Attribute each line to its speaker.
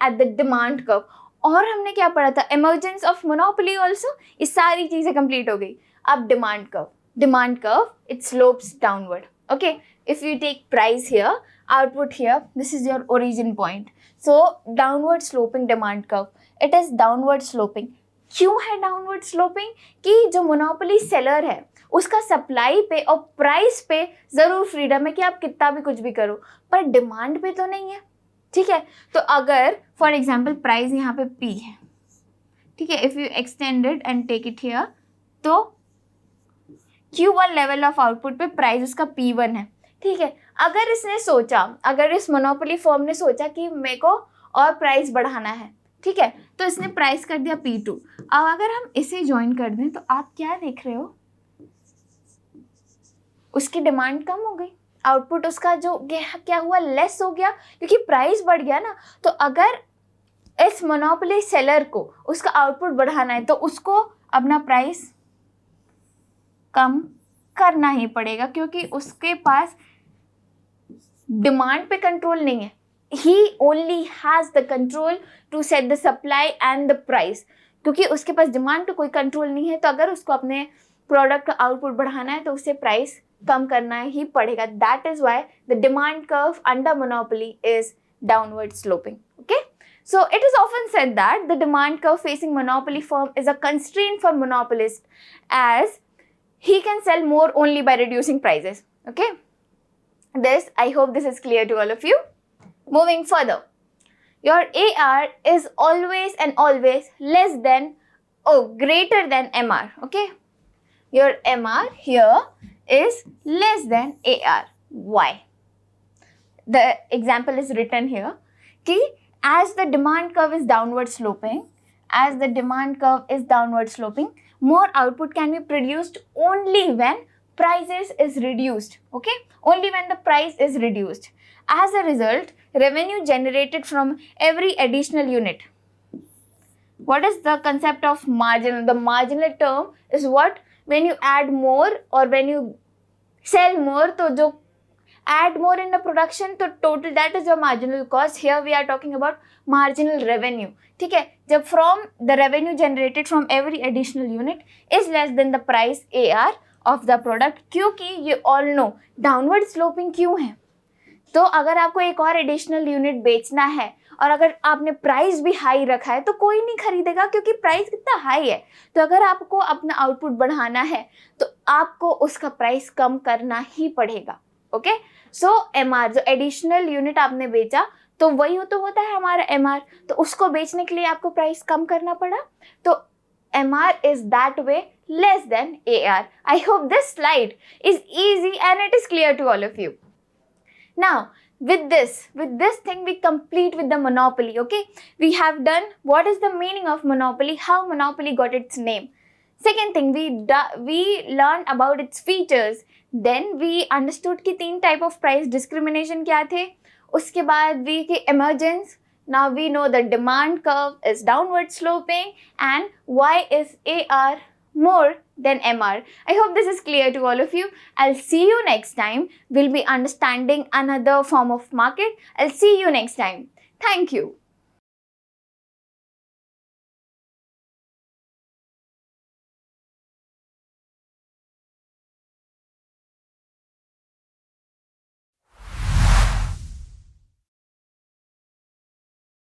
Speaker 1: at the demand curve. और हमने क्या पढ़ा था, emergence of monopoly also. ये सारी चीजें complete हो गई. अब demand curve, it slopes downward. Okay, if you take price here, output here, this is your origin point. So downward sloping demand curve, it is downward sloping. क्यों है downward sloping? कि जो मोनोपोली सेलर है उसका supply पे और price पे ज़रूर फ्रीडम है कि आप कितना भी कुछ भी करो, पर डिमांड पे तो नहीं है. ठीक है, तो अगर फॉर एग्जांपल प्राइस यहाँ पे P है, ठीक है, if you extend it and take it here, तो Q1 लेवल ऑफ आउटपुट पे प्राइस उसका P1 है. ठीक है, अगर इसने सोचा, अगर इस मोनोपोली फर्म ने सोचा कि मेरे को और प्राइस बढ़ाना है, ठीक है, तो इसने प्राइस कर दिया P2. अब अगर हम इसे ज्वाइन कर दें तो आप क्या देख रहे हो, उसकी डिमांड कम हो गई, आउटपुट उसका जो क्या हुआ, लेस हो गया, क्योंकि प्राइस बढ़ गया ना. तो अगर इस मोनोपोली सेलर को उसका आउटपुट बढ़ाना है तो उसको अपना प्राइस कम करना ही पड़ेगा, क्योंकि उसके पास डिमांड पे कंट्रोल नहीं है. He only has the control to set the supply and the price. क्योंकि उसके पास डिमांड पे कोई कंट्रोल नहीं है, तो अगर उसको अपने प्रोडक्ट का आउटपुट बढ़ाना है तो उसे प्राइस कम करना ही पड़ेगा. That is why the demand curve under monopoly is downward sloping. Okay? So it is often said that the demand curve facing monopoly firm is a constraint for monopolist, as he can sell more only by reducing prices. Okay? I hope this is clear to all of you. Moving further, your AR is always and always less than, greater than MR. Okay, your MR here is less than AR. Why? The example is written here. कि as the demand curve is downward sloping, more output can be produced only when prices is reduced. Okay, only when the price is reduced. As a result, revenue generated from every additional unit. What is the concept of marginal? The marginal term is what? When you add more or when you sell more, तो जो add more in the production, तो total that is your marginal cost. Here we are talking about marginal revenue. ठीक है, जब from the revenue generated from every additional unit is less than the price AR of the product. क्योंकि you all know downward sloping क्यों है? तो अगर आपको एक और एडिशनल यूनिट बेचना है और अगर आपने प्राइस भी हाई रखा है तो कोई नहीं खरीदेगा, क्योंकि प्राइस कितना हाई है. तो अगर आपको अपना आउटपुट बढ़ाना है तो आपको उसका प्राइस कम करना ही पड़ेगा. ओके, सो MR जो एडिशनल यूनिट आपने बेचा तो वही तो होता है हमारा MR, तो उसको बेचने के लिए आपको प्राइस कम करना पड़ा. तो MR is that way less than AR. I hope this slide is easy and it is clear to all of you. Now, with this thing we complete with the monopoly. Okay, we have done what is the meaning of monopoly, how monopoly got its name. Second thing, we learned about its features. Then we understood कि 3 type of price discrimination क्या थे. उसके बाद we की emergence. Now we know the demand curve is downward sloping and why is AR more than MR. I hope this is clear to all of you. I'll see you next time. We'll be understanding another form of market. I'll see you next time. Thank you.